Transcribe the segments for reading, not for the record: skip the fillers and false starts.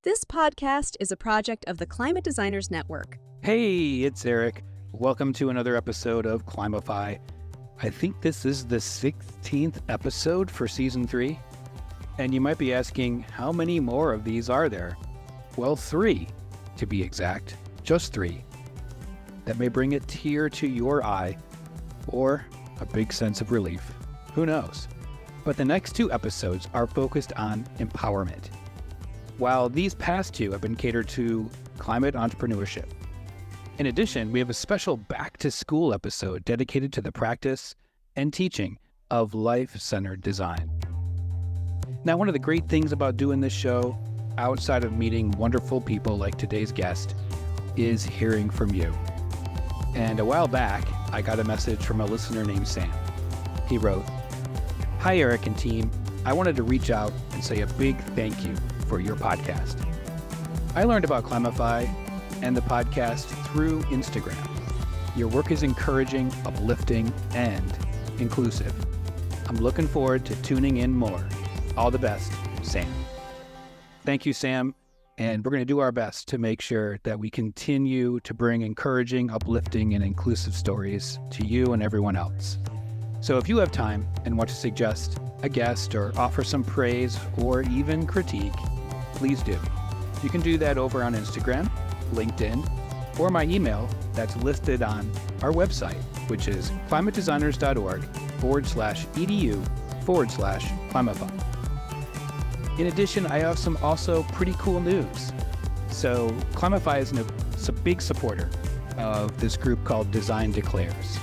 This podcast is a project of the Climate Designers Network. Hey, it's Eric. Welcome to another episode of Climify. I think this is the 16th episode for Season 3. And you might be asking, how many more of these are there? Well, 3, to be exact. Just 3. That may bring a tear to your eye, or a big sense of relief. Who knows? But the next 2 episodes are focused on empowerment, while these past 2 have been catered to climate entrepreneurship. In addition, we have a special back-to-school episode dedicated to the practice and teaching of life-centered design. Now, one of the great things about doing this show, outside of meeting wonderful people like today's guest, is hearing from you. And a while back, I got a message from a listener named Sam. He wrote, "Hi, Eric and team. I wanted to reach out and say a big thank you for your podcast. I learned about Climify and the podcast through Instagram. Your work is encouraging, uplifting, and inclusive. I'm looking forward to tuning in more. All the best, Sam." Thank you, Sam. And we're going to do our best to make sure that we continue to bring encouraging, uplifting, and inclusive stories to you and everyone else. So if you have time and want to suggest a guest or offer some praise or even critique, please do. You can do that over on Instagram, LinkedIn, or my email that's listed on our website, which is climatedesigners.org/edu/Climify. In addition, I have some also pretty cool news. So Climify is a big supporter of this group called Design Declares.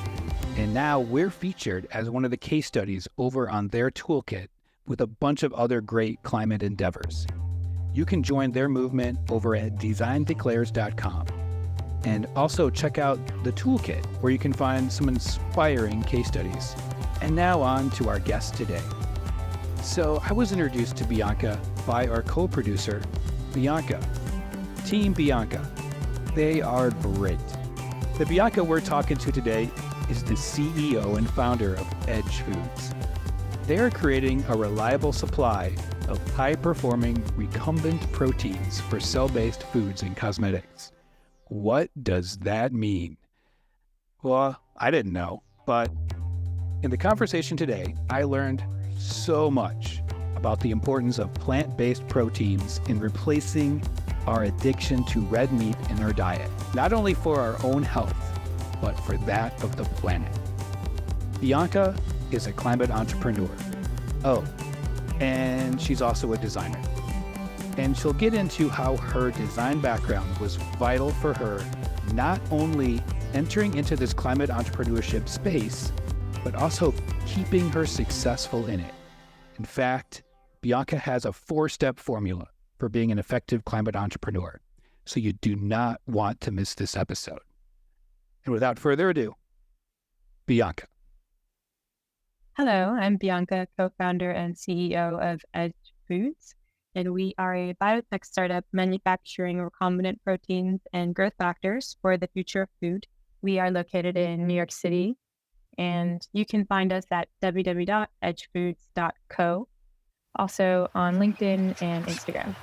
And now we're featured as one of the case studies over on their toolkit with a bunch of other great climate endeavors. You can join their movement over at designdeclares.com. And also check out the toolkit where you can find some inspiring case studies. And now on to our guest today. So I was introduced to Bianca by our co-producer, Bianca. Team Bianca. They are great. The Bianca we're talking to today is the CEO and founder of Edge Foods. They are creating a reliable supply of high-performing recombinant proteins for cell-based foods and cosmetics. What does that mean? Well, I didn't know, but in the conversation today, I learned so much about the importance of plant-based proteins in replacing our addiction to red meat in our diet, not only for our own health, but for that of the planet. Bianca is a climate entrepreneur. Oh, and she's also a designer. And she'll get into how her design background was vital for her, not only entering into this climate entrepreneurship space, but also keeping her successful in it. In fact, Bianca has a 4-step formula for being an effective climate entrepreneur. So you do not want to miss this episode. And without further ado, Bianca. Hello, I'm Bianca, co-founder and CEO of Edge Foods, and we are a biotech startup manufacturing recombinant proteins and growth factors for the future of food. We are located in New York City, and you can find us at www.edgefoods.co, also on LinkedIn and Instagram.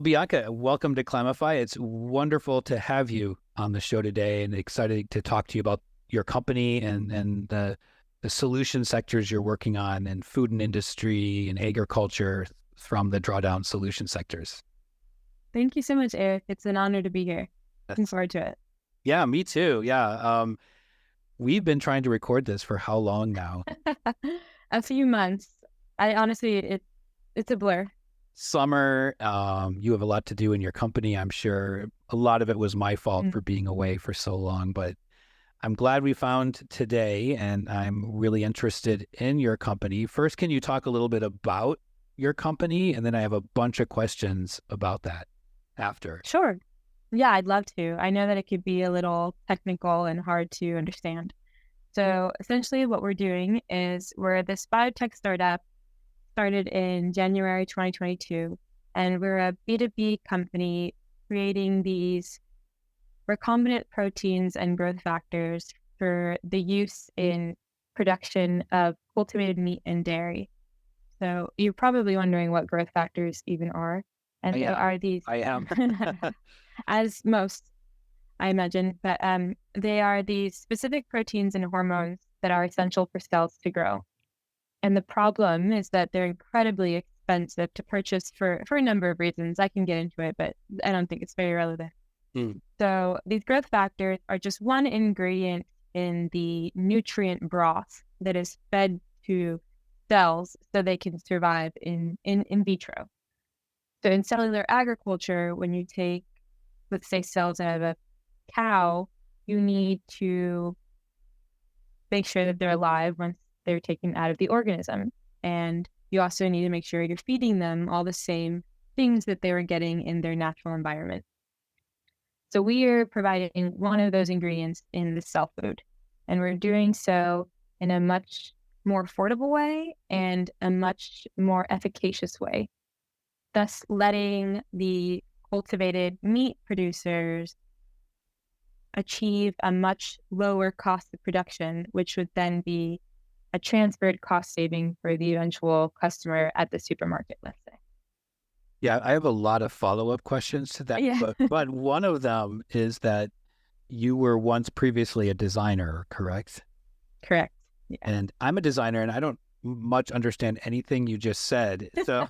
Bianca, welcome to Climify. It's wonderful to have you on the show today and excited to talk to you about your company and the solution sectors you're working on in food and industry and agriculture from the drawdown solution sectors. Thank you so much, Eric. It's an honor to be here. Looking forward to it. Yeah, me too. Yeah. We've been trying to record this for how long now? A few months. I honestly, it's a blur. Summer, you have a lot to do in your company, I'm sure. A lot of it was my fault for being away for so long, but I'm glad we found today, and I'm really interested in your company. First, can you talk a little bit about your company? And then I have a bunch of questions about that after. Sure. Yeah, I'd love to. I know that it could be a little technical and hard to understand. So essentially what we're doing is we're this biotech startup started in January 2022, and we're a B2B company creating these recombinant proteins and growth factors for the use in production of cultivated meat and dairy. So you're probably wondering what growth factors even are. And I so am. are these, I am. as most, I imagine, but they are these specific proteins and hormones that are essential for cells to grow. And the problem is that they're incredibly expensive to purchase for a number of reasons. I can get into it, but I don't think it's very relevant. Mm. So these growth factors are just one ingredient in the nutrient broth that is fed to cells so they can survive in vitro. So in cellular agriculture, when you take, let's say, cells out of a cow, you need to make sure that they're alive once they're taken out of the organism. And you also need to make sure you're feeding them all the same things that they were getting in their natural environment. So we are providing one of those ingredients in the cell food, and we're doing so in a much more affordable way and a much more efficacious way, thus letting the cultivated meat producers achieve a much lower cost of production, which would then be a transferred cost saving for the eventual customer at the supermarket, let's say. Yeah, I have a lot of follow-up questions to that, Yeah, but one of them is that you were once previously a designer, correct? correct. Yeah. And I'm a designer and I don't much understand anything you just said. So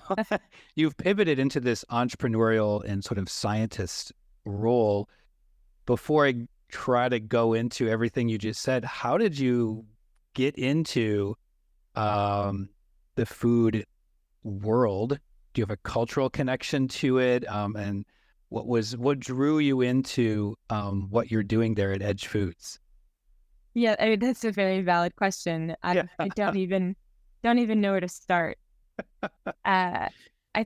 you've pivoted into this entrepreneurial and sort of scientist role. Before I try to go into everything you just said, how did you get into the food world? Do you have a cultural connection to it? And what drew you into what you're doing there at Edge Foods? Yeah, I mean, that's a very valid question. I don't even know where to start. I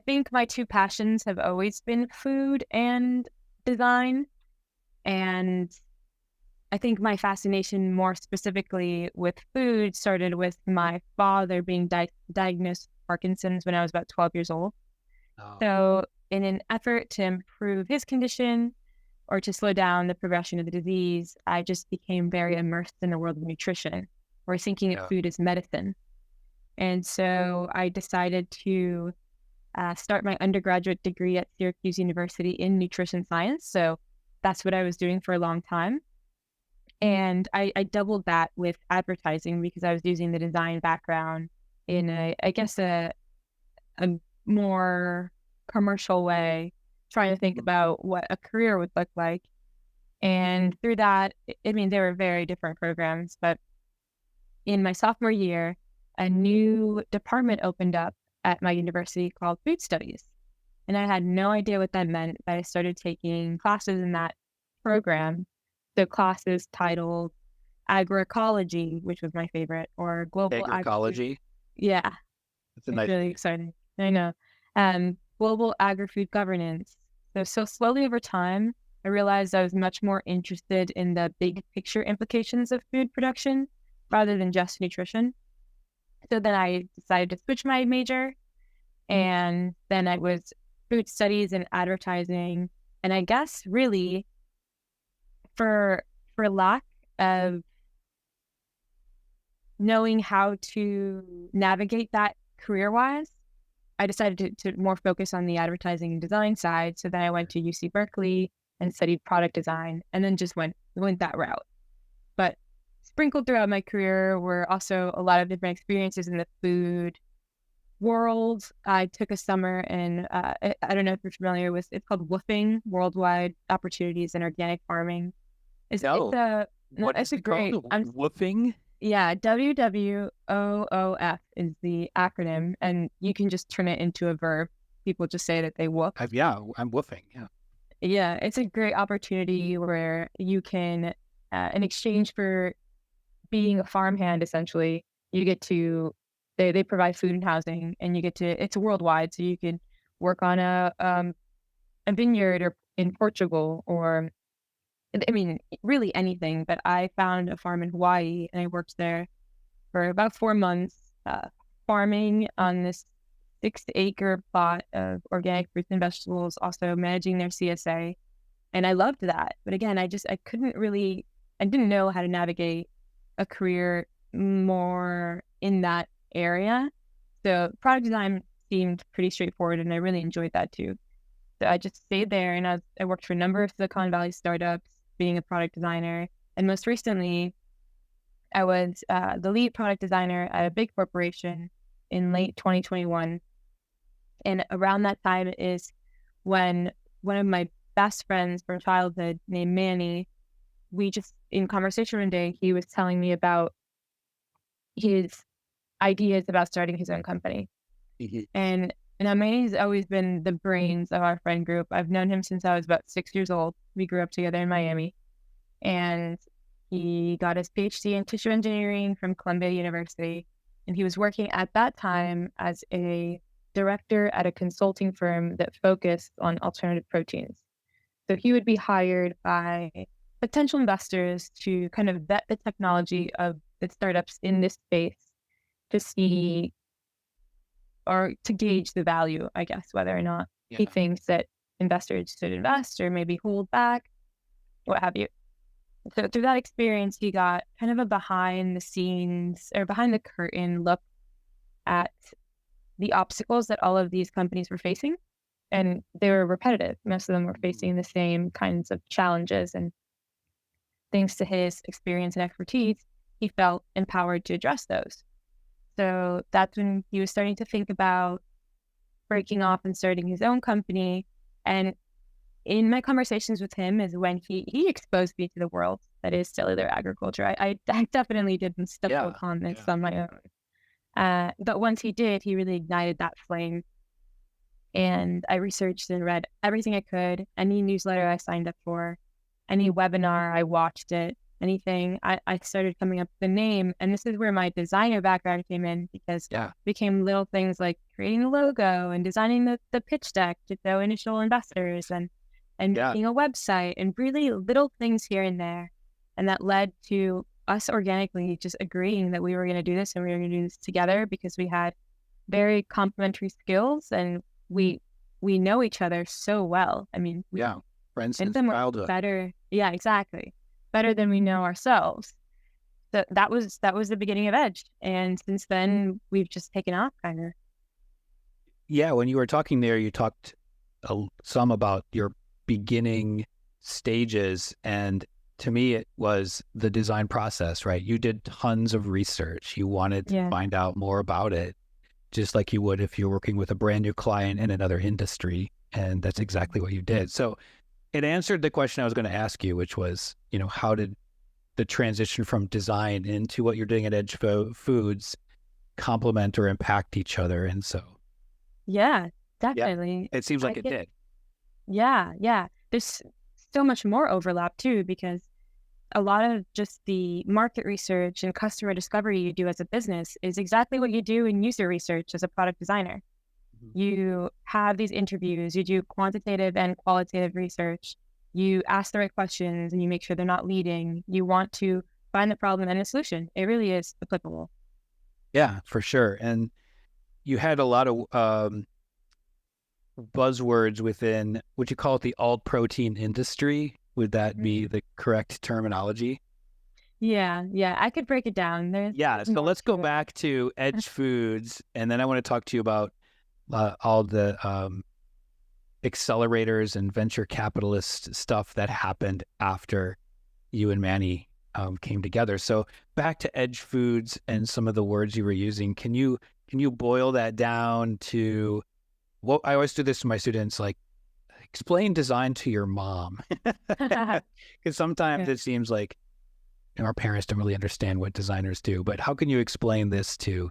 think my two passions have always been food and design. And I think my fascination more specifically with food started with my father being diagnosed with Parkinson's when I was about 12 years old. Oh, So in an effort to improve his condition or to slow down the progression of the disease, I just became very immersed in the world of nutrition or thinking of yeah. food as medicine. And so I decided to start my undergraduate degree at Syracuse University in nutrition science. So that's what I was doing for a long time. And I doubled that with advertising because I was using the design background in a more commercial way, trying to think about what a career would look like. And through that, I mean, there were very different programs, but in my sophomore year, a new department opened up at my university called food studies. And I had no idea what that meant, but I started taking classes in that program. So classes titled agroecology, which was my favorite, or global Agroecology. Yeah, That's a it's nice really name. exciting. I know. Global agri-food governance. So slowly over time, I realized I was much more interested in the big picture implications of food production rather than just nutrition. So then I decided to switch my major, and then I was food studies and advertising. And I guess really for lack of knowing how to navigate that career-wise, I decided to more focus on the advertising and design side. So then I went to UC Berkeley and studied product design, and then just went that route. But sprinkled throughout my career were also a lot of different experiences in the food world. I took a summer in, I don't know if you're familiar with, it's called WWOOFing, Worldwide Opportunities in Organic Farming. No. What It's is a it great, called? Woofing? yeah, WWOOF is the acronym, and you can just turn it into a verb. People just say that they whoop. Yeah, I'm woofing. Yeah. Yeah, it's a great opportunity where you can, in exchange for being a farmhand, essentially, you get to, they provide food and housing, and you get to, it's worldwide, so you can work on a vineyard or in Portugal, or I mean, really anything. But I found a farm in Hawaii, and I worked there for about 4 months, farming on this 6-acre plot of organic fruits and vegetables, also managing their CSA. And I loved that. But again, I didn't know how to navigate a career more in that area. So product design seemed pretty straightforward, and I really enjoyed that too. So I just stayed there, and I worked for a number of Silicon Valley startups, being a product designer. And most recently, I was the lead product designer at a big corporation in late 2021. And around that time is when one of my best friends from childhood named Manny, we just, in conversation one day, he was telling me about his ideas about starting his own company. Mhm. And Manny's always been the brains of our friend group. I've known him since I was about 6 years old. We grew up together in Miami. And he got his PhD in tissue engineering from Columbia University. And he was working at that time as a director at a consulting firm that focused on alternative proteins. So he would be hired by potential investors to kind of vet the technology of the startups in this space to see or to gauge the value, I guess, whether or not he Yeah. thinks that investors should invest or maybe hold back, what have you. So through that experience, he got kind of a behind the scenes or behind the curtain look at the obstacles that all of these companies were facing. And they were repetitive. Most of them were facing the same kinds of challenges. And thanks to his experience and expertise, he felt empowered to address those. So that's when he was starting to think about breaking off and starting his own company. And in my conversations with him is when he exposed me to the world that is cellular agriculture. I definitely didn't stumble upon this on my own. But once he did, he really ignited that flame. And I researched and read everything I could, any newsletter I signed up for, any webinar, I watched it, anything. I started coming up with the name. And this is where my designer background came in, because it became little things like creating a logo and designing the pitch deck to show initial investors and making a website and really little things here and there. And that led to us organically just agreeing that we were going to do this and we were going to do this together because we had very complementary skills and we know each other so well. I mean, friends since childhood. Better. Yeah, exactly. Better than we know ourselves. So that was the beginning of Edge. And since then, we've just taken off kind of. Yeah, when you were talking there, you talked some about your beginning stages. And to me, it was the design process, right? You did tons of research. You wanted to find out more about it, just like you would if you're working with a brand new client in another industry. And that's exactly what you did. So it answered the question I was going to ask you, which was, how did the transition from design into what you're doing at Edge Foods complement or impact each other? And so. Yeah, definitely. It seems like it did. Yeah. There's so much more overlap too, because a lot of just the market research and customer discovery you do as a business is exactly what you do in user research as a product designer. Mm-hmm. You have these interviews, you do quantitative and qualitative research, you ask the right questions and you make sure they're not leading. You want to find the problem and a solution. It really is applicable. Yeah, for sure. And you had a lot of buzzwords within, would you call it the alt protein industry? Would that be the correct terminology? Yeah. I could break it down. So let's go back to Edge Foods, and then I want to talk to you about all the accelerators and venture capitalist stuff that happened after you and Manny came together. So back to Edge Foods and some of the words you were using. Can you boil that down to what I always do this to my students, like explain design to your mom, because sometimes it seems like our parents don't really understand what designers do, but how can you explain this to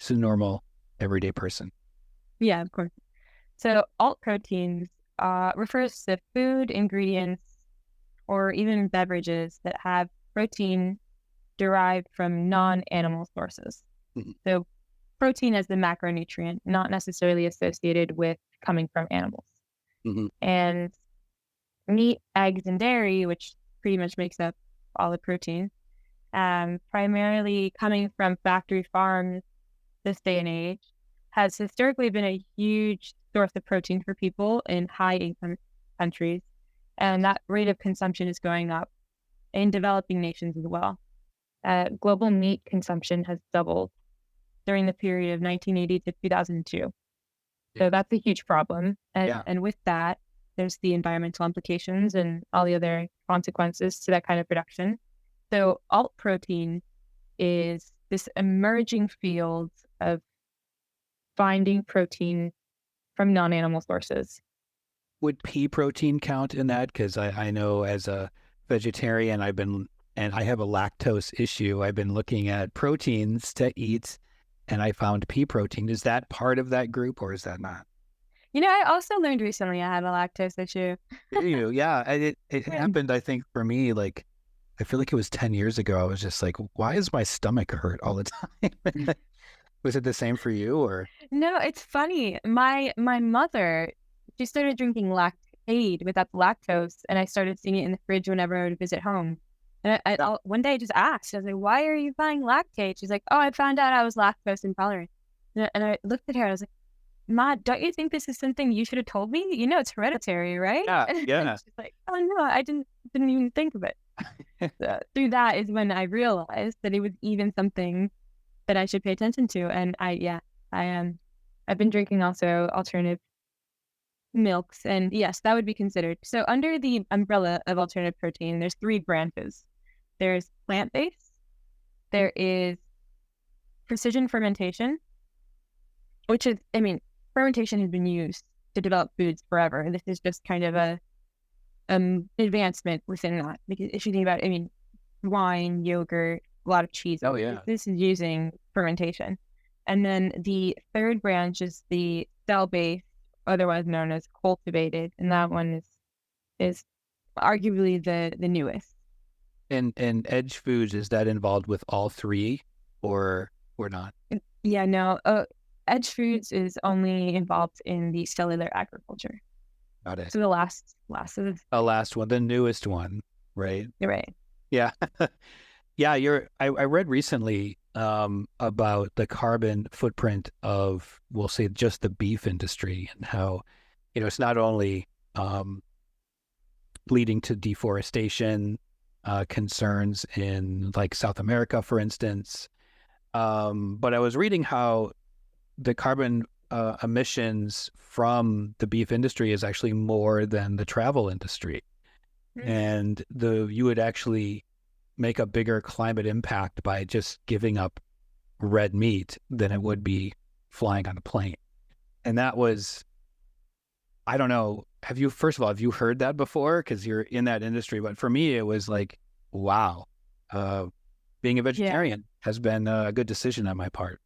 a normal everyday person? Yeah, of course. So alt proteins refers to food ingredients or even beverages that have protein derived from non-animal sources. Mm-hmm. So protein as the macronutrient, not necessarily associated with coming from animals. Mm-hmm. And meat, eggs, and dairy, which pretty much makes up all the protein, primarily coming from factory farms this day and age, has historically been a huge source of protein for people in high-income countries. And that rate of consumption is going up in developing nations as well. Global meat consumption has doubled during the period of 1980 to 2002. So that's a huge problem. Yeah. And with that, there's the environmental implications and all the other consequences to that kind of production. So alt protein is this emerging field of finding protein from non-animal sources. Would pea protein count in that? Because I know as a vegetarian, and I have a lactose issue. I've been looking at proteins to eat, and I found pea protein. Is that part of that group, or is that not? I also learned recently I had a lactose issue. Yeah, it Yeah. happened. I think for me, like I feel like it was 10 years ago. I was just like, why is my stomach hurt all the time? Was it the same for you, or? No, it's funny. My mother, she started drinking Lactaid without the lactose, and I started seeing it in the fridge whenever I would visit home. And one day I just asked, I was like, "Why are you buying Lactaid?" She's like, "Oh, I found out I was lactose intolerant." And I looked at her, I was like, "Ma, don't you think this is something you should have told me? You know, it's hereditary, right?" Yeah, And yeah. she's like, "Oh no, I didn't even think of it." So through that is when I realized that it was even something that I should pay attention to. And I've been drinking also alternative milks, and yes, that would be considered. So under the umbrella of alternative protein, there's three branches. There's plant-based, there is precision fermentation, which is, fermentation has been used to develop foods forever. And this is just kind of a advancement within that. Because if you think about it, wine, yogurt, a lot of cheese. Oh yeah. This is using fermentation. And then the third branch is the cell-based, otherwise known as cultivated, and that one is arguably the newest. And Edge Foods, is that involved with all three, or not? Yeah, no. Edge Foods is only involved in the cellular agriculture. Got it. So the last of The last one, the newest one, right? you're right. Yeah. Yeah, I read recently about the carbon footprint of, we'll say, just the beef industry, and how, it's not only leading to deforestation concerns in like South America, for instance, but I was reading how the carbon emissions from the beef industry is actually more than the travel industry. And you would actually make a bigger climate impact by just giving up red meat than it would be flying on a plane. And that was, I don't know, first of all, have you heard that before? Because you're in that industry. But for me, it was like, wow, being a vegetarian has been a good decision on my part.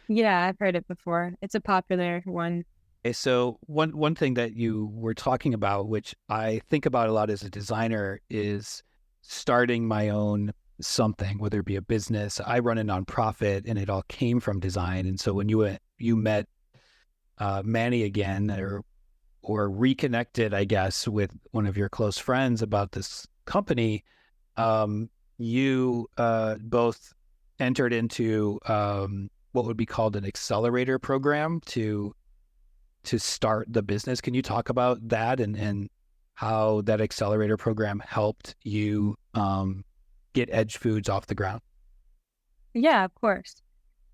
Yeah, I've heard it before. It's a popular one. Okay, so one thing that you were talking about, which I think about a lot as a designer, is starting my own something, whether it be a business. I run a nonprofit, and it all came from design. And so when you met Manny again, or reconnected, I guess, with one of your close friends about this company, you both entered into what would be called an accelerator program to start the business. Can you talk about that and how that accelerator program helped you get Edge Foods off the ground? Yeah, of course.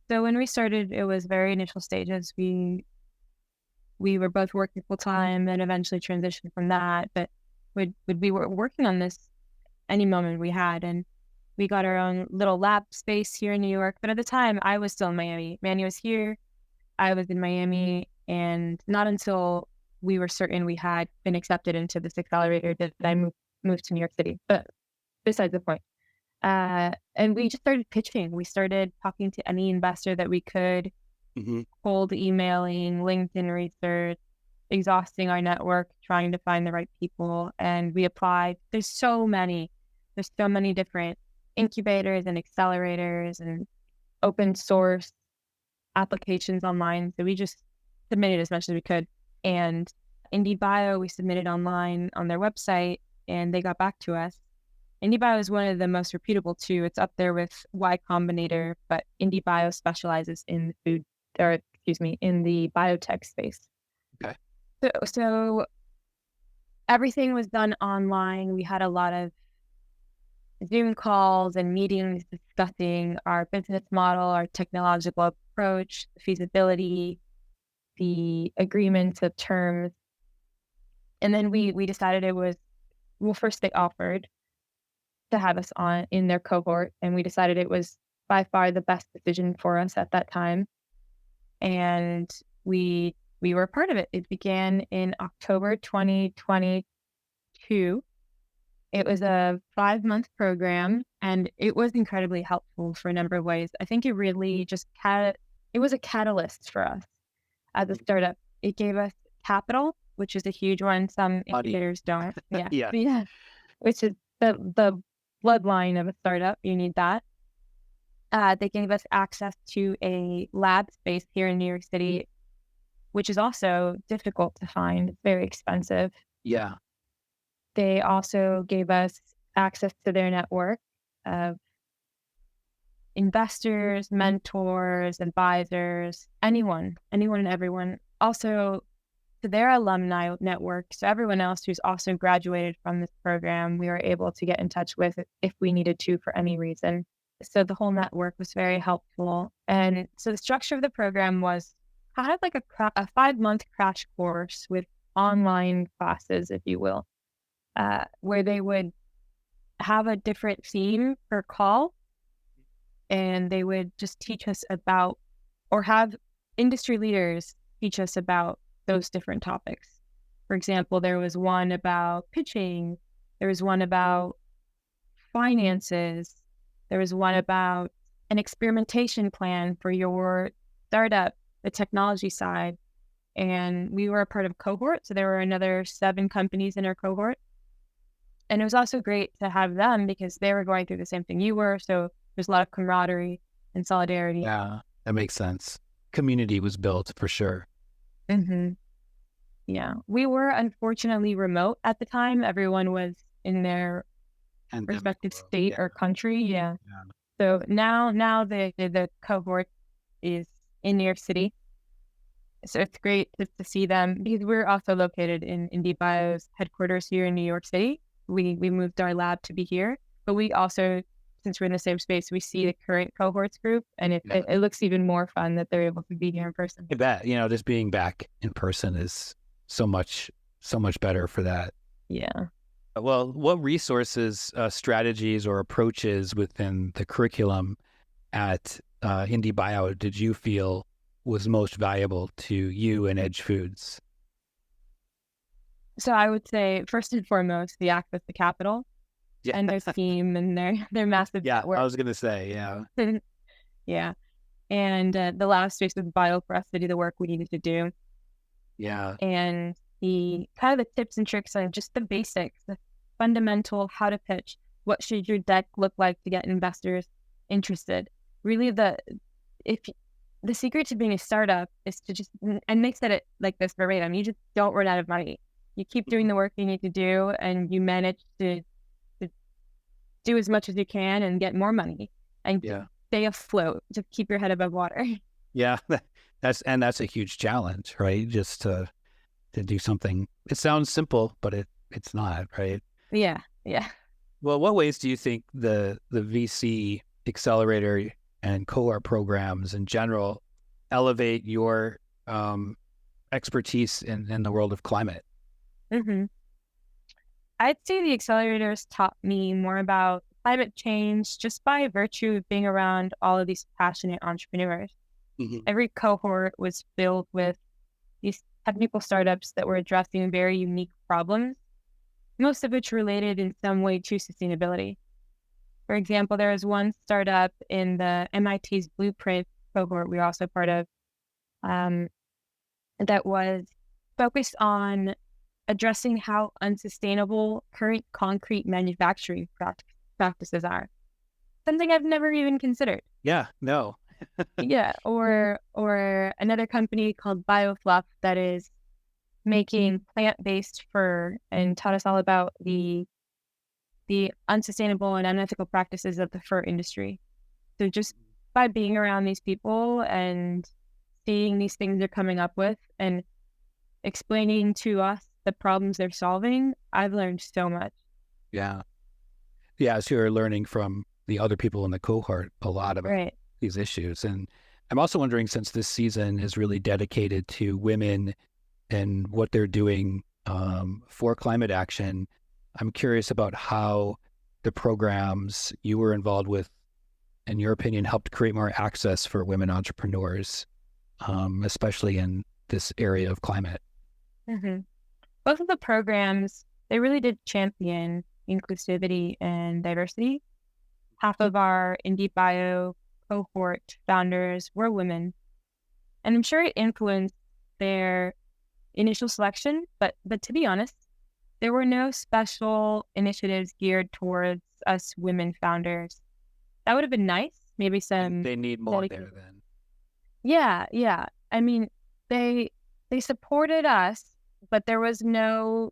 So when we started, it was very initial stages. We were both working full time and eventually transitioned from that. But we were working on this any moment we had, and we got our own little lab space here in New York. But at the time, I was still in Miami. Manny was here. I was in Miami, and not until we were certain we had been accepted into this accelerator did I moved to New York City. But besides the point. And we just started pitching. We started talking to any investor that we could, cold emailing, LinkedIn research, exhausting our network, trying to find the right people. And we applied. There's so many different incubators and accelerators and open source applications online. So we just submitted as much as we could. And IndieBio, we submitted online on their website, and they got back to us. IndieBio is one of the most reputable too. It's up there with Y Combinator, but IndieBio specializes in in the biotech space. Okay. So everything was done online. We had a lot of Zoom calls and meetings discussing our business model, our technological approach, the feasibility, the agreements of terms. And then we decided it was, well, first they offered to have us on in their cohort, and we decided it was by far the best decision for us at that time. And we were a part of it. It began in October 2022. It was a 5-month program, and it was incredibly helpful for a number of ways. I think it really just it was a catalyst for us as a startup. It gave us capital, which is a huge one. Some incubators don't. Yeah. Yeah. Yeah. Which is the bloodline of a startup. You need that. They gave us access to a lab space here in New York City, which is also difficult to find. It's very expensive. Yeah. They also gave us access to their network of investors, mentors, advisors, anyone and everyone. Also, to their alumni network, so everyone else who's also graduated from this program, we were able to get in touch with if we needed to for any reason. So the whole network was very helpful. And so the structure of the program was kind of like a 5-month crash course with online classes, if you will, where they would have a different theme per call, and they would just teach us about, or have industry leaders teach us about those different topics. For example, there was one about pitching. There was one about finances. There was one about an experimentation plan for your startup, the technology side. And we were a part of a cohort. So there were another 7 companies in our cohort. And it was also great to have them because they were going through the same thing you were. So there's a lot of camaraderie and solidarity. Yeah, that makes sense. Community was built for sure. Mm-hmm. Yeah. We were unfortunately remote at the time. Everyone was in their respective state or country. Yeah. So now the cohort is in New York City. So it's great to see them because we're also located in IndieBio's headquarters here in New York City. We moved our lab to be here, but we also, since we're in the same space, we see the current cohorts group, and it looks even more fun that they're able to be here in person. I bet, just being back in person is so much better for that. Yeah. Well, what resources, strategies, or approaches within the curriculum at IndieBio did you feel was most valuable to you and Edge Foods? So I would say, first and foremost, the access to capital and their team and their massive network. I was going to say, yeah. Yeah. And the lab space was vital for us to do the work we needed to do. Yeah. And the kind of the tips and tricks on just the basics, the fundamental how to pitch, what should your deck look like to get investors interested. Really, the secret to being a startup is to just, and they said it like this verbatim, you just don't run out of money. You keep doing the work you need to do, and you manage to do as much as you can and get more money and stay afloat, to keep your head above water. Yeah, that's a huge challenge, right? Just to do something. It sounds simple, but it's not, right? Yeah. Well, what ways do you think the VC accelerator and cohort programs in general elevate your expertise in the world of climate? Mm-hmm. I'd say the accelerators taught me more about climate change just by virtue of being around all of these passionate entrepreneurs. Mm-hmm. Every cohort was filled with these technical startups that were addressing very unique problems, most of which related in some way to sustainability. For example, there was one startup in the MIT's Blueprint cohort we were also part of that was focused on addressing how unsustainable current concrete manufacturing practices are. Something I've never even considered. Yeah, no. Yeah, or another company called BioFluff that is making plant-based fur and taught us all about the unsustainable and unethical practices of the fur industry. So just by being around these people and seeing these things they're coming up with and explaining to us the problems they're solving, I've learned so much. Yeah. Yeah, so you're learning from the other people in the cohort a lot about Right. these issues. And I'm also wondering, since this season is really dedicated to women and what they're doing for climate action, I'm curious about how the programs you were involved with, in your opinion, helped create more access for women entrepreneurs, especially in this area of climate. hmm Both of the programs, they really did champion inclusivity and diversity. Half of our Indie Bio cohort founders were women, and I'm sure it influenced their initial selection. But to be honest, there were no special initiatives geared towards us women founders. That would have been nice. Maybe some They need more dedicated. there then. Yeah, yeah. I mean, they supported us, but there was no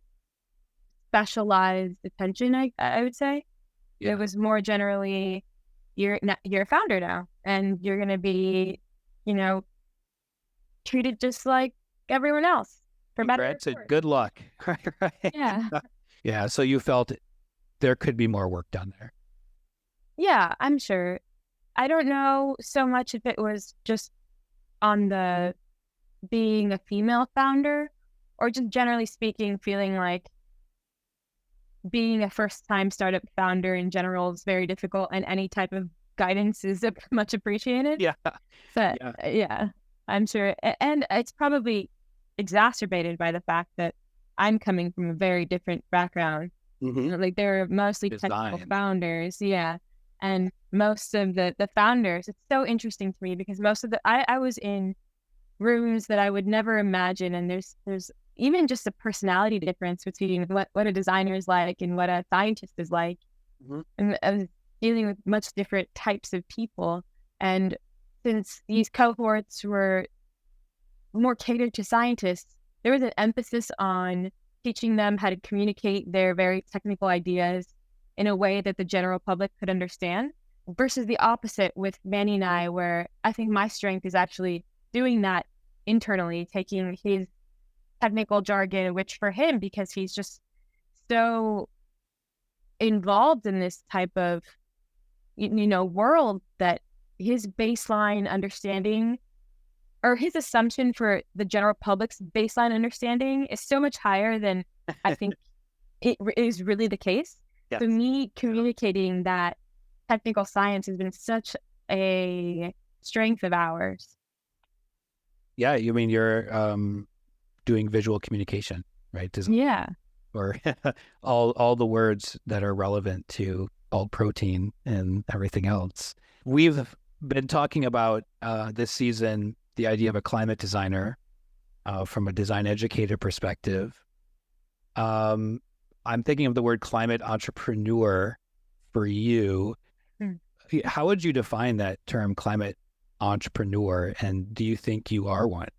specialized attention. I would say Yeah. it was more generally, you're a founder now, and you're going to be, you know, treated just like everyone else, for better or Congrats and worse. good luck. Right. Yeah, Yeah. So you felt there could be more work done there. yeah. I'm sure. I don't know so much if it was just on the being a female founder, or just generally speaking, feeling like being a first-time startup founder in general is very difficult, and any type of guidance is much appreciated. Yeah. But Yeah. yeah, I'm sure. And it's probably exacerbated by the fact that I'm coming from a very different background. Mm-hmm. Like, they're mostly technical Design. founders. Yeah. And most of the founders, it's so interesting to me because most of I was in rooms that I would never imagine. And there's even just a personality difference between what a designer is like and what a scientist is like. Mm-hmm. And I was dealing with much different types of people. And since these cohorts were more catered to scientists, there was an emphasis on teaching them how to communicate their very technical ideas in a way that the general public could understand, versus the opposite with Manny and I, where I think my strength is actually doing that internally, taking his technical jargon, which for him, because he's just so involved in this type of world, that his baseline understanding, or his assumption for the general public's baseline understanding, is so much higher than I think it is really the case. Yes. So me communicating that technical science has been such a strength of ours. Yeah. You mean you're doing visual communication, right? Yeah. Or all the words that are relevant to bulk protein and everything else. We've been talking about this season the idea of a climate designer from a design educator perspective. I'm thinking of the word climate entrepreneur for you. How would you define that term, climate entrepreneur, and do you think you are one?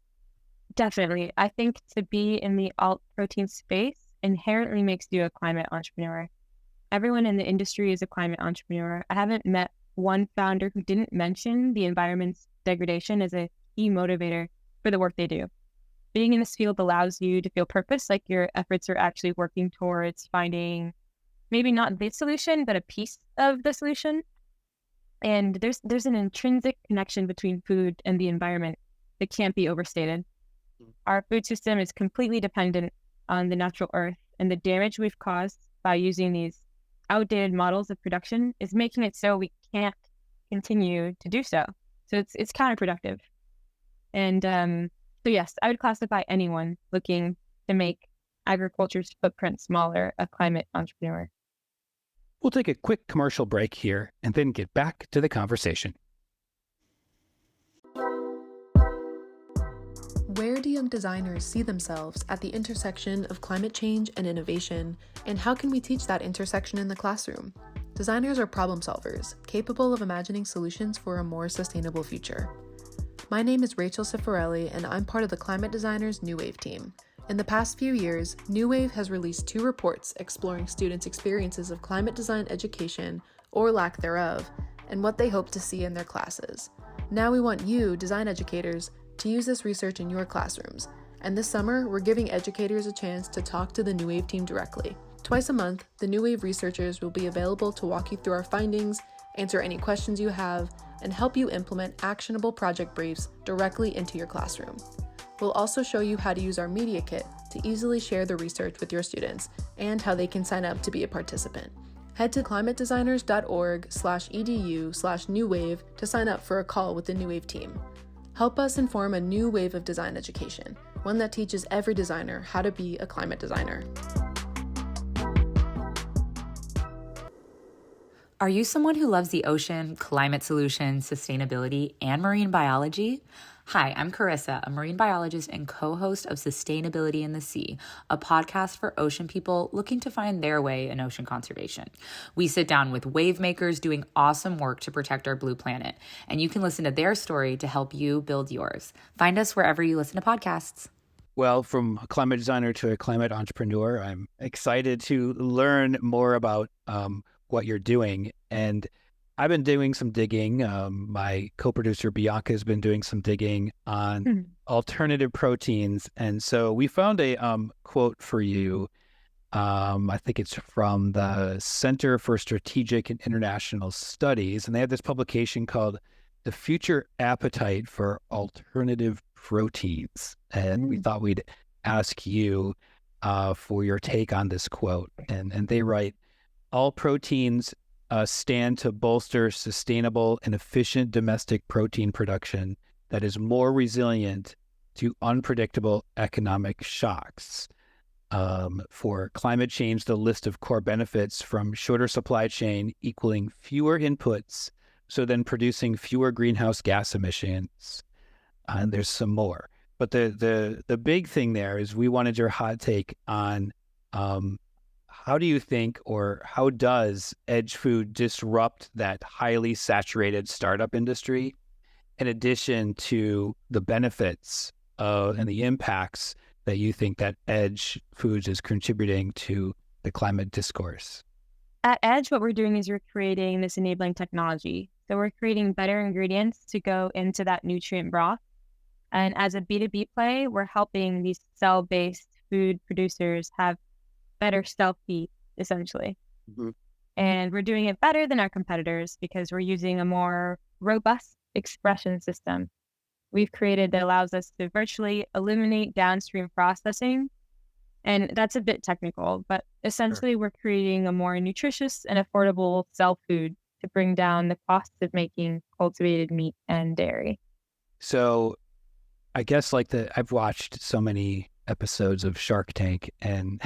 Definitely. I think to be in the alt protein space inherently makes you a climate entrepreneur. Everyone in the industry is a climate entrepreneur. I haven't met one founder who didn't mention the environment's degradation as a key motivator for the work they do. Being in this field allows you to feel purpose, like your efforts are actually working towards finding maybe not the solution, but a piece of the solution. And there's an intrinsic connection between food and the environment that can't be overstated. Our food system is completely dependent on the natural earth, and the damage we've caused by using these outdated models of production is making it so we can't continue to do so. So it's counterproductive. And so yes, I would classify anyone looking to make agriculture's footprint smaller a climate entrepreneur. We'll take a quick commercial break here and then get back to the conversation. Where do young designers see themselves at the intersection of climate change and innovation, and how can we teach that intersection in the classroom? Designers are problem solvers, capable of imagining solutions for a more sustainable future. My name is Rachel Cifarelli, and I'm part of the Climate Designers New Wave team. In the past few years, New Wave has released 2 reports exploring students' experiences of climate design education, or lack thereof, and what they hope to see in their classes. Now we want you, design educators, to use this research in your classrooms, and this summer, we're giving educators a chance to talk to the New Wave team directly. Twice a month, the New Wave researchers will be available to walk you through our findings, answer any questions you have, and help you implement actionable project briefs directly into your classroom. We'll also show you how to use our media kit to easily share the research with your students and how they can sign up to be a participant. Head to climatedesigners.org/edu/newwave to sign up for a call with the New Wave team. Help us inform a new wave of design education, one that teaches every designer how to be a climate designer. Are you someone who loves the ocean, climate solutions, sustainability, and marine biology? Hi, I'm Carissa, a marine biologist and co-host of Sustainability in the Sea, a podcast for ocean people looking to find their way in ocean conservation. We sit down with wave makers doing awesome work to protect our blue planet, and you can listen to their story to help you build yours. Find us wherever you listen to podcasts. Well, from a climate designer to a climate entrepreneur, I'm excited to learn more about what you're doing. And I've been doing some digging. My co-producer Bianca has been doing some digging on alternative proteins. And so we found a quote for you. I think it's from the Center for Strategic and International Studies. And they have this publication called The Future Appetite for Alternative Proteins. And we thought we'd ask you for your take on this quote. And they write, all proteins stand to bolster sustainable and efficient domestic protein production that is more resilient to unpredictable economic shocks. For climate change, the list of core benefits from shorter supply chain equaling fewer inputs, so then producing fewer greenhouse gas emissions. And there's some more. But the big thing there is we wanted your hot take on how do you think, or how does edge food disrupt that highly saturated startup industry, in addition to the benefits and the impacts that you think that edge foods is contributing to the climate discourse? At Edge, what we're doing is we're creating this enabling technology. So we're creating better ingredients to go into that nutrient broth. And as a B2B play, we're helping these cell-based food producers have better cell feed, essentially. And we're doing it better than our competitors because we're using a more robust expression system we've created that allows us to virtually eliminate downstream processing. And that's a bit technical, but essentially we're creating a more nutritious and affordable cell food to bring down the cost of making cultivated meat and dairy. So I guess I've watched so many episodes of Shark Tank, and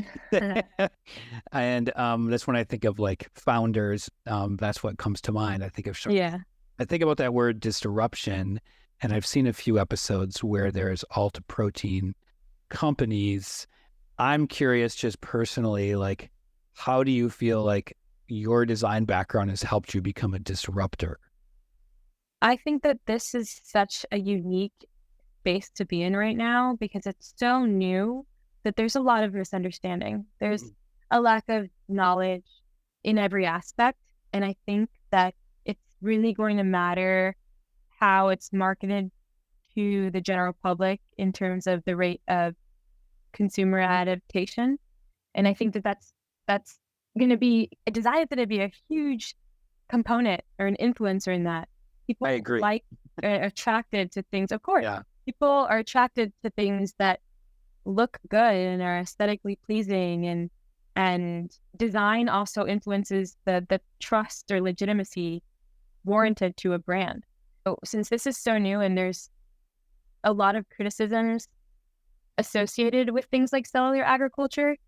and that's when I think of like founders. That's what comes to mind. I think of Shark. Yeah. I think about that word disruption, and I've seen a few episodes where there's alt protein companies. I'm curious, just personally, like, how do you feel like your design background has helped you become a disruptor? I think that this is such a unique space to be in right now because it's so new that there's a lot of misunderstanding. There's a lack of knowledge in every aspect. And I think that it's really going to matter how it's marketed to the general public in terms of the rate of consumer adaptation. And I think that that's going to be, design is going to be a huge component or an influencer in that. People I agree. Are attracted to things, of course. Yeah. People are attracted to things that look good and are aesthetically pleasing, and design also influences the trust or legitimacy warranted to a brand. So since this is so new and there's a lot of criticisms associated with things like cellular agriculture,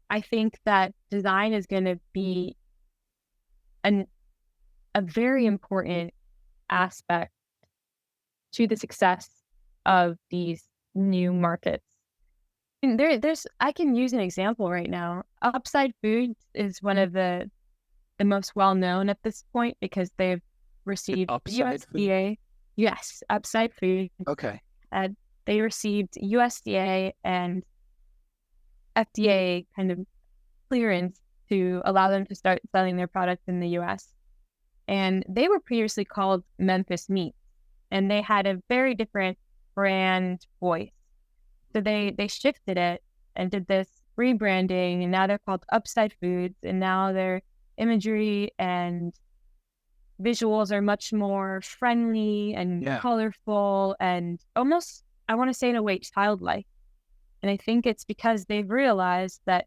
I think that design is going to be a very important aspect to the success of these new markets. And I can use an example right now. Upside Foods is one of the most well-known at this point because they've received USDA. Yes, Upside Foods. Okay. They received USDA and FDA kind of clearance to allow them to start selling their products in the US. And they were previously called Memphis Meat, and they had a very different brand voice. So they shifted it and did this rebranding, and now they're called Upside Foods, and now their imagery and visuals are much more friendly and Yeah. colorful and almost, I want to say in a way, childlike. And I think it's because they've realized that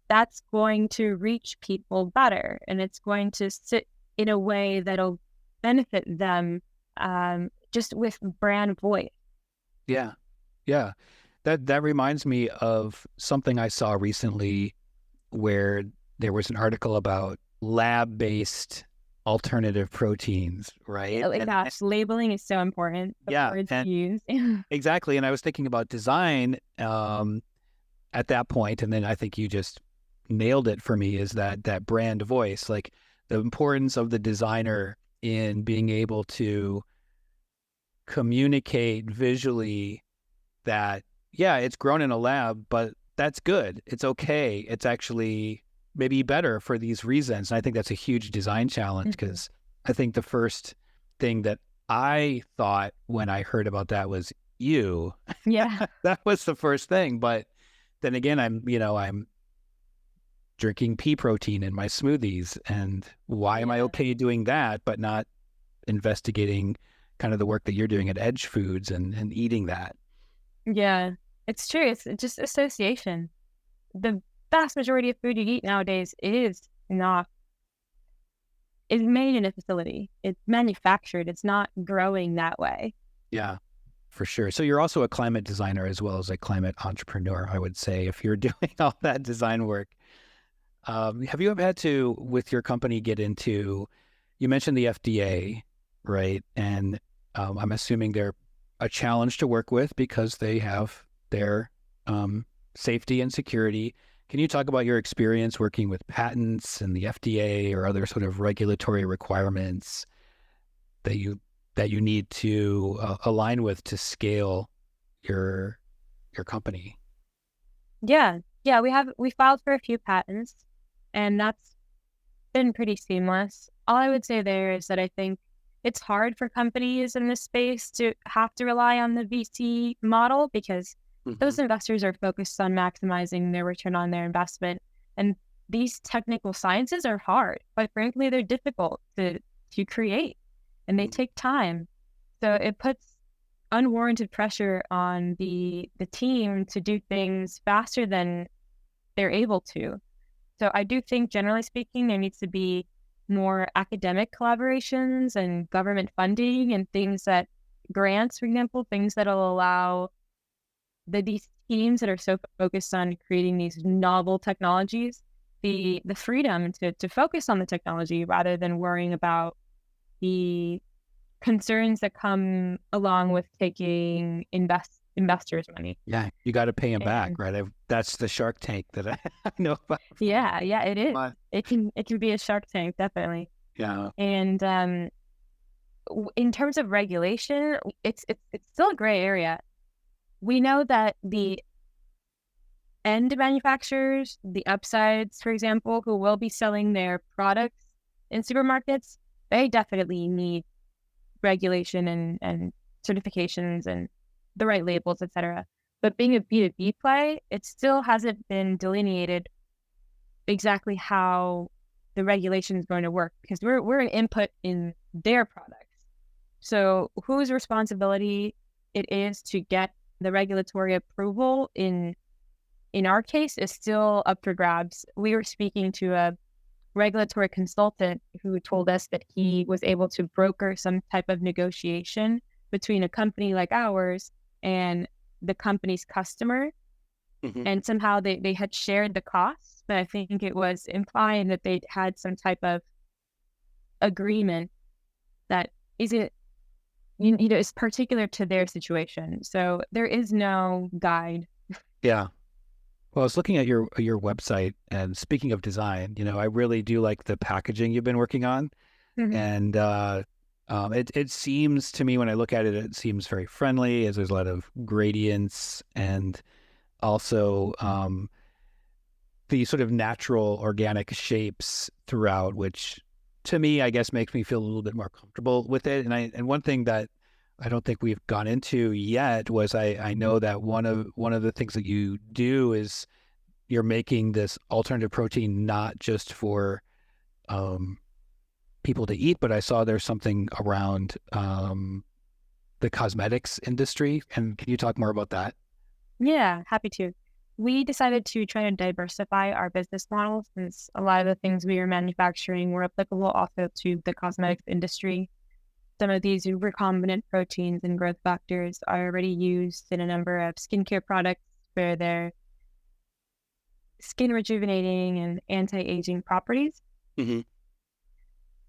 that's going to reach people better and it's going to sit in a way that'll benefit them, just with brand voice. Yeah. Yeah. That reminds me of something I saw recently where there was an article about lab-based alternative proteins, right? Oh my gosh, labeling is so important. The Yeah, words and used. exactly. And I was thinking about design at that point, and then I think you just nailed it for me, is that brand voice, like the importance of the designer in being able to communicate visually that, yeah, it's grown in a lab, but that's good. It's okay. It's actually maybe better for these reasons. And I think that's a huge design challenge because I think the first thing that I thought when I heard about that was you. Yeah. That was the first thing. But then again, I'm drinking pea protein in my smoothies. And why am I okay doing that, but not investigating kind of the work that you're doing at Edge Foods and eating that? Yeah, it's true. It's just association. The vast majority of food you eat nowadays is not, it's made in a facility. It's manufactured. It's not growing that way. Yeah, for sure. So you're also a climate designer as well as a climate entrepreneur, I would say, if you're doing all that design work. Have you ever had to, with your company, get into, you mentioned the FDA, right? And I'm assuming they're a challenge to work with because they have their safety and security. Can you talk about your experience working with patents and the FDA or other sort of regulatory requirements that you need to align with to scale your company? Yeah. Yeah, we filed for a few patents and that's been pretty seamless. All I would say there is that I think it's hard for companies in this space to have to rely on the VC model because those investors are focused on maximizing their return on their investment. And these technical sciences are hard. Quite frankly, they're difficult to create and they take time. So it puts unwarranted pressure on the team to do things faster than they're able to. So I do think, generally speaking, there needs to be more academic collaborations and government funding and things that, grants, for example, things that'll allow these teams that are so focused on creating these novel technologies the freedom to focus on the technology rather than worrying about the concerns that come along with taking investors' money. Yeah, you got to pay them back, right? That's the Shark Tank that I know about. Yeah, it is. But, it can be a Shark Tank, definitely. yeah. And in terms of regulation, it's still a gray area. We know that the end manufacturers, the upsides, for example, who will be selling their products in supermarkets, they definitely need regulation and certifications and the right labels, etc. But being a B2B play, it still hasn't been delineated exactly how the regulation is going to work because we're an input in their products. So whose responsibility it is to get the regulatory approval in our case is still up for grabs. We were speaking to a regulatory consultant who told us that he was able to broker some type of negotiation between a company like ours and the company's customer. And somehow they had shared the costs, but I think it was implying that they'd had some type of agreement that isn't, is particular to their situation. So there is no guide. Yeah. Well, I was looking at your website, and speaking of design, I really do like the packaging you've been working on, and it seems to me when I look at it, it seems very friendly, as there's a lot of gradients and also the sort of natural organic shapes throughout, which to me, I guess, makes me feel a little bit more comfortable with it. And one thing that I don't think we've gone into yet was I know that one of the things that you do is you're making this alternative protein not just for people to eat, but I saw there's something around the cosmetics industry. And can you talk more about that? Yeah, happy to. We decided to try to diversify our business model since a lot of the things we are manufacturing were applicable also to the cosmetics industry. Some of these recombinant proteins and growth factors are already used in a number of skincare products for their skin rejuvenating and anti-aging properties. Mm-hmm.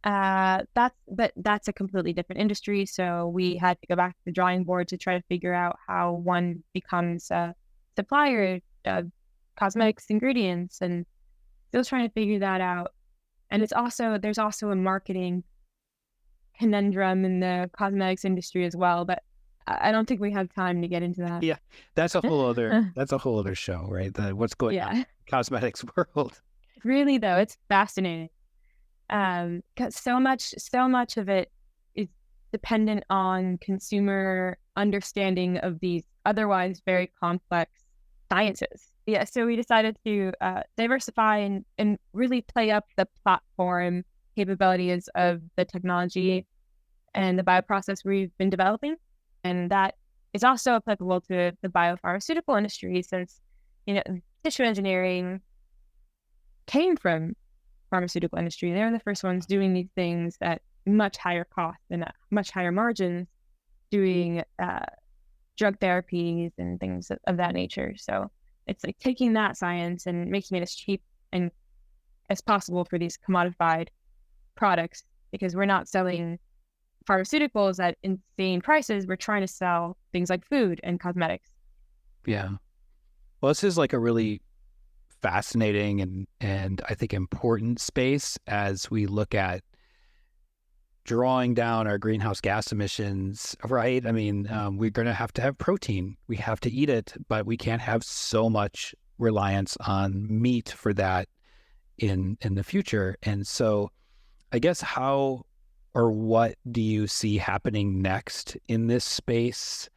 That's a completely different industry. So we had to go back to the drawing board to try to figure out how one becomes a supplier of cosmetics ingredients, and still trying to figure that out. And there's also a marketing conundrum in the cosmetics industry as well, but I don't think we have time to get into that. Yeah, that's a whole other show, right? What's going on in the cosmetics world. Really though, it's fascinating. 'Cause so much of it is dependent on consumer understanding of these otherwise very complex sciences. Yeah, so we decided to diversify and really play up the platform capabilities of the technology and the bioprocess we've been developing. And that is also applicable to the biopharmaceutical industry since, tissue engineering came from pharmaceutical industry. They're the first ones doing these things at much higher cost and at much higher margins, doing drug therapies and things of that nature. So it's like taking that science and making it as cheap and as possible for these commodified products, because we're not selling pharmaceuticals at insane prices. We're trying to sell things like food and cosmetics. Yeah. Well, this is like a really fascinating and I think important space as we look at drawing down our greenhouse gas emissions, right? I mean, we're going to have protein. We have to eat it, but we can't have so much reliance on meat for that in the future. And so I guess how or what do you see happening next in this space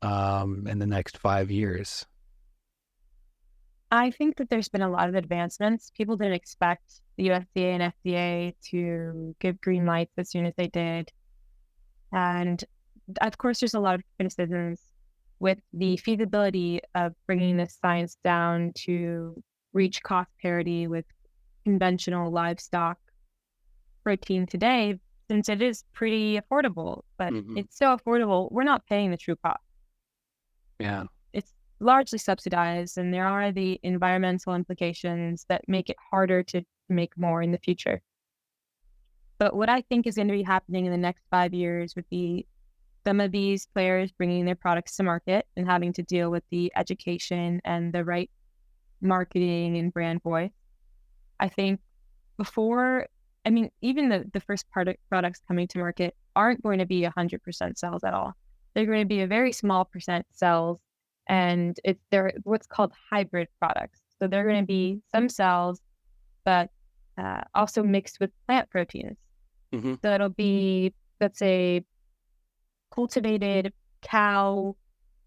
in the next 5 years? I think that there's been a lot of advancements. People didn't expect the USDA and FDA to give green lights as soon as they did. And of course, there's a lot of criticisms with the feasibility of bringing this science down to reach cost parity with conventional livestock protein today, since it is pretty affordable, but it's so affordable, we're not paying the true cost. Yeah. It's largely subsidized, and there are the environmental implications that make it harder to make more in the future. But what I think is going to be happening in the next 5 years would be some of these players bringing their products to market and having to deal with the education and the right marketing and brand voice. I think even the first products coming to market aren't going to be 100% cells at all. They're going to be a very small percent cells, and they're what's called hybrid products. So they're going to be some cells, but also mixed with plant proteins. So it'll be, let's say, cultivated cow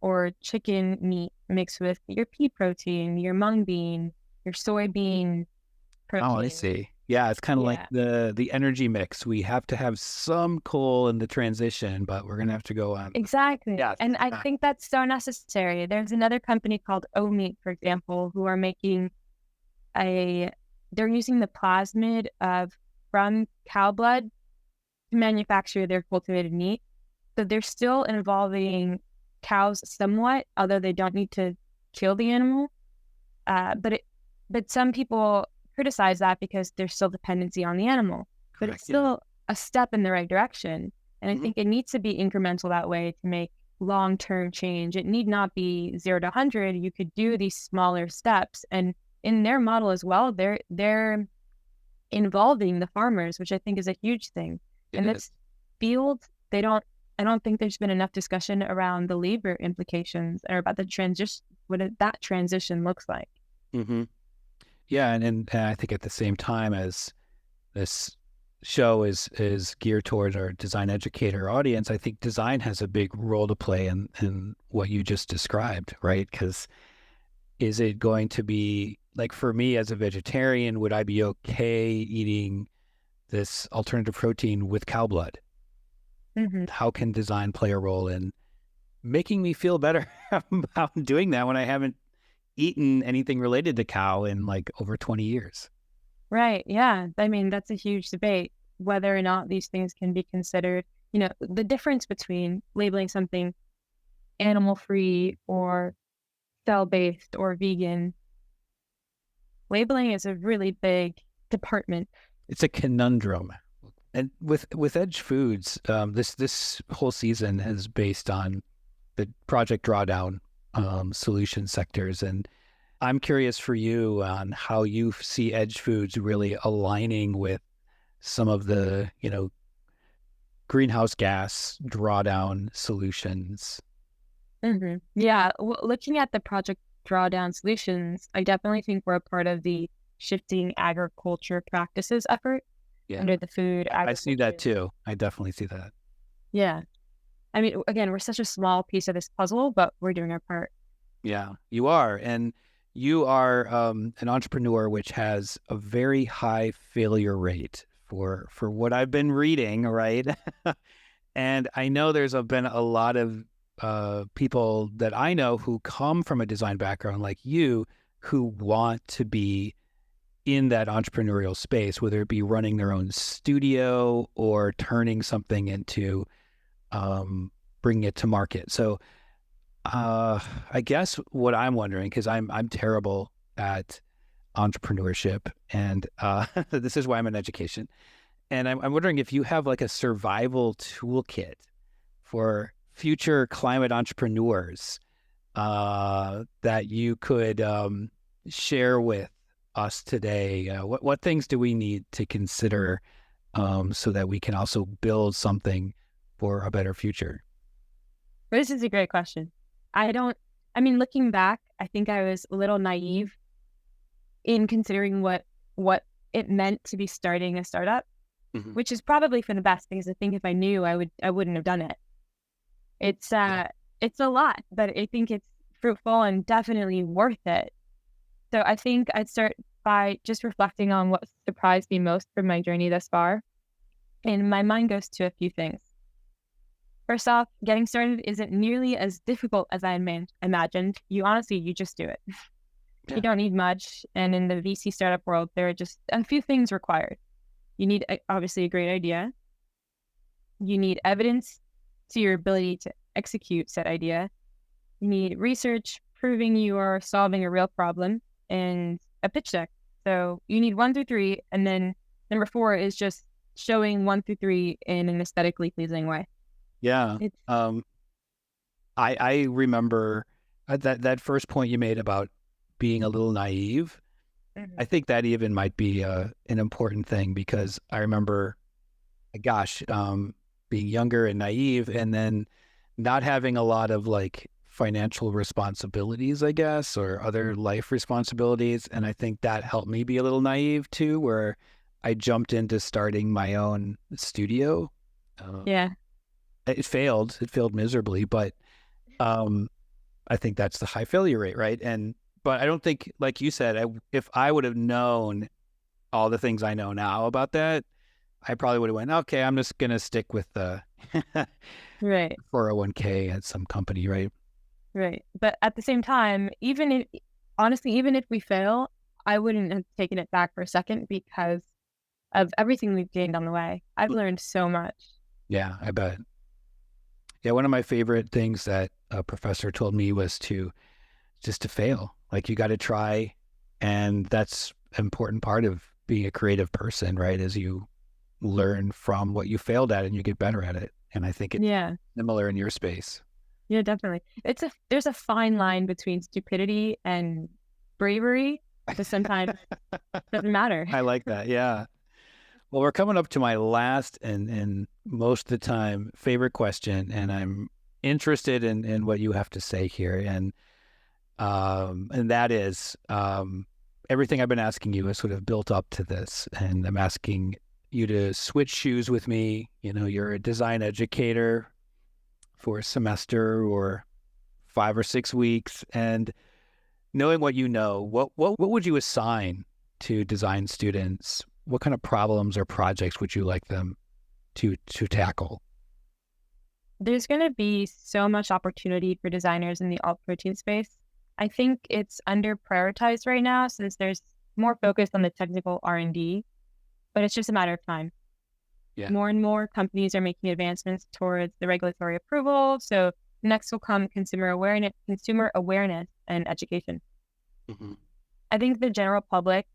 or chicken meat mixed with your pea protein, your mung bean, your soybean protein. Oh, I see. Yeah, it's kind of like the energy mix. We have to have some coal in the transition, but we're going to have to go on. Exactly. Yeah. And I think that's so necessary. There's another company called O-Meat, for example, who are making they're using the plasmid from cow blood to manufacture their cultivated meat. So they're still involving cows somewhat, although they don't need to kill the animal. But some people criticize that because there's still dependency on the animal, but it's still a step in the right direction. And I think it needs to be incremental that way to make long-term change. It need not be 0 to 100. You could do these smaller steps, and in their model as well, they're involving the farmers, which I think is a huge thing. In this field, I don't think there's been enough discussion around the labor implications or about the transition, that transition looks like. Yeah, and I think at the same time as this show is geared towards our design educator audience, I think design has a big role to play in what you just described, right? Because is it going to be like, for me as a vegetarian, would I be okay eating this alternative protein with cow blood? Mm-hmm. How can design play a role in making me feel better about doing that when I haven't eaten anything related to cow in like over 20 years? Right. Yeah. I mean, that's a huge debate, whether or not these things can be considered. The difference between labeling something animal free or cell based or vegan, labeling is a really big department. It's a conundrum. And with Edge Foods, this whole season is based on the Project Drawdown solution sectors. And I'm curious for you on how you see Edge Foods really aligning with some of the, greenhouse gas drawdown solutions. Mm-hmm. Yeah. Looking at the Project Drawdown solutions, I definitely think we're a part of the shifting agriculture practices effort under the food. I see that too. I definitely see that. Yeah. I mean, again, we're such a small piece of this puzzle, but we're doing our part. Yeah, you are. And you are an entrepreneur, which has a very high failure rate for what I've been reading, right? And I know there's been a lot of people that I know who come from a design background like you, who want to be in that entrepreneurial space, whether it be running their own studio or turning something into bringing it to market. So I guess what I'm wondering, because I'm terrible at entrepreneurship, and this is why I'm in education, and I'm wondering if you have like a survival toolkit for future climate entrepreneurs that you could share with us today. What things do we need to consider so that we can also build something for a better future? This is a great question. Looking back, I think I was a little naive in considering what it meant to be starting a startup, which is probably for the best, because I think if I knew, I wouldn't have done it. It's a lot, but I think it's fruitful and definitely worth it. So I think I'd start by just reflecting on what surprised me most from my journey thus far. And my mind goes to a few things. First off, getting started isn't nearly as difficult as I imagined. You just do it. Yeah. You don't need much. And in the VC startup world, there are just a few things required. You need, obviously, a great idea. You need evidence to your ability to execute said idea. You need research proving you are solving a real problem, and a pitch deck. So you need 1 through 3. And then number 4 is just showing 1 through 3 in an aesthetically pleasing way. Yeah. I remember that first point you made about being a little naive. I think that even might be an important thing, because I remember, being younger and naive, and then not having a lot of like financial responsibilities, I guess, or other life responsibilities. And I think that helped me be a little naive too, where I jumped into starting my own studio. Yeah. It failed miserably, but I think that's the high failure rate, right? But I don't think, like you said, if I would have known all the things I know now about that, I probably would have went, okay, I'm just going to stick with the right 401k at some company, right? Right. But at the same time, even if we fail, I wouldn't have taken it back for a second, because of everything we've gained on the way. I've learned so much. Yeah, I bet. Yeah, one of my favorite things that a professor told me was to fail. Like, you got to try, and that's an important part of being a creative person, right? As you learn from what you failed at and you get better at it. And I think it's similar in your space. Yeah, definitely. There's a fine line between stupidity and bravery, because sometimes it doesn't matter. I like that. Yeah. Well, we're coming up to my last and most of the time favorite question, and I'm interested in what you have to say here. And that is, everything I've been asking you is sort of built up to this. And I'm asking, you to switch shoes with me. You're a design educator for a semester or 5 or 6 weeks, and knowing what what would you assign to design students? What kind of problems or projects would you like them to tackle? There's going to be so much opportunity for designers in the alt protein space. I think it's under prioritized right now since there's more focus on the technical R&D, but it's just a matter of time. Yeah. More and more companies are making advancements towards the regulatory approval. So next will come consumer awareness and education. Mm-hmm. I think the general public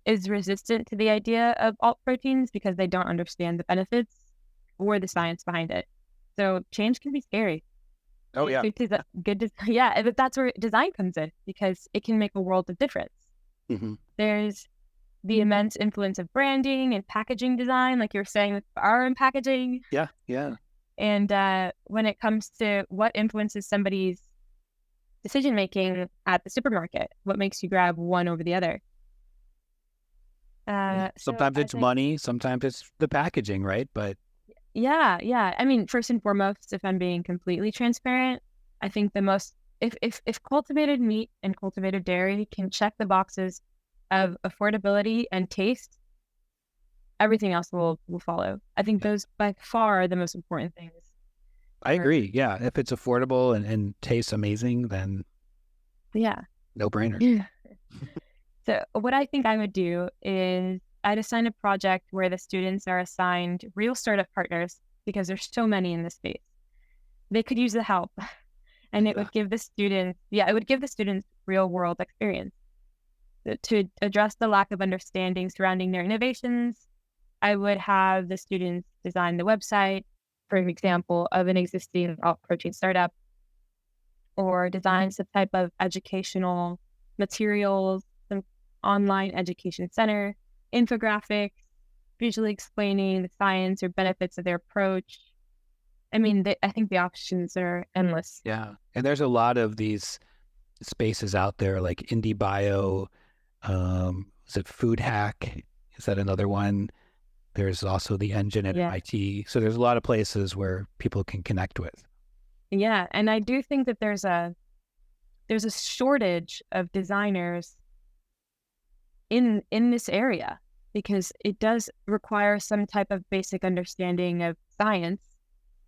is resistant to the idea of alt proteins because they don't understand the benefits or the science behind it. So change can be scary. Oh, yeah. Yeah, but that's where design comes in because it can make a world of difference. Mm-hmm. There's the immense influence of branding and packaging design, like you were saying with our own packaging. Yeah. And when it comes to what influences somebody's decision-making at the supermarket, what makes you grab one over the other? Sometimes it's money, sometimes it's the packaging, right? But yeah. I mean, first and foremost, if I'm being completely transparent, I think the most if cultivated meat and cultivated dairy can check the boxes of affordability and taste, everything else will follow. I think those by far are the most important things. I agree. Yeah, if it's affordable and tastes amazing, then no brainer. Yeah. So what I think I would do is I'd assign a project where the students are assigned real startup partners because there's so many in this space. They could use the help, and it would give the students, real world experience. To address the lack of understanding surrounding their innovations, I would have the students design the website, for example, of an existing alt protein startup, or design some type of educational materials, some online education center, infographics, visually explaining the science or benefits of their approach. I mean, I think the options are endless. Yeah. And there's a lot of these spaces out there like IndieBio. Is it Food Hack? Is that another one? There's also the Engine at MIT. So there's a lot of places where people can connect with. Yeah. And I do think that there's a shortage of designers in this area because it does require some type of basic understanding of science.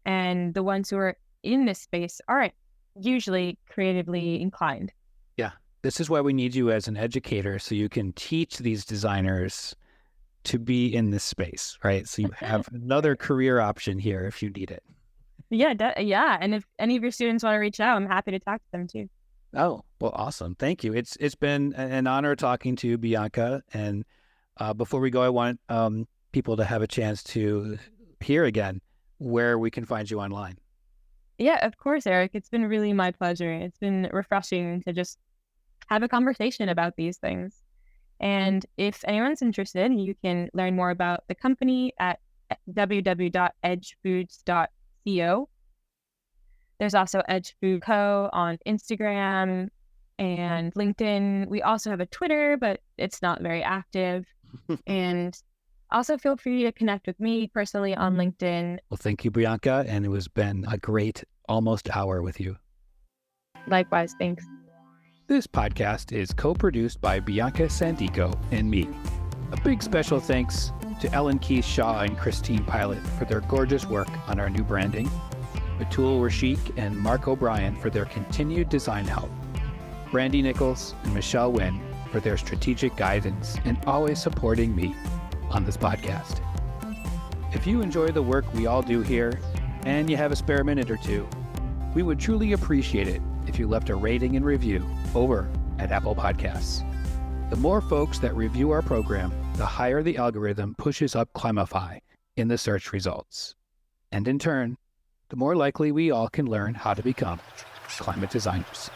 And the ones who are in this space aren't usually creatively inclined. Yeah. This is why we need you as an educator so you can teach these designers to be in this space, right? So you have another career option here if you need it. Yeah. And if any of your students want to reach out, I'm happy to talk to them too. Oh, well, awesome. Thank you. It's been an honor talking to you, Bianca. And before we go, I want people to have a chance to hear again where we can find you online. Yeah, of course, Eric. It's been really my pleasure. It's been refreshing to just have a conversation about these things. And if anyone's interested, you can learn more about the company at www.edgefoods.co. There's also Edge Food Co. on Instagram and LinkedIn. We also have a Twitter, but it's not very active. And also feel free to connect with me personally on LinkedIn. Well, thank you, Bianca. And it has been a great almost hour with you. Likewise, thanks. This podcast is co-produced by Bianca Sandico and me. A big special thanks to Ellen Keith Shaw and Christine Pilot for their gorgeous work on our new branding, Atul Rashik and Mark O'Brien for their continued design help, Brandy Nichols and Michelle Wynn for their strategic guidance and always supporting me on this podcast. If you enjoy the work we all do here and you have a spare minute or two, we would truly appreciate it if you left a rating and review over at Apple Podcasts. The more folks that review our program, the higher the algorithm pushes up Climify in the search results. And in turn, the more likely we all can learn how to become climate designers.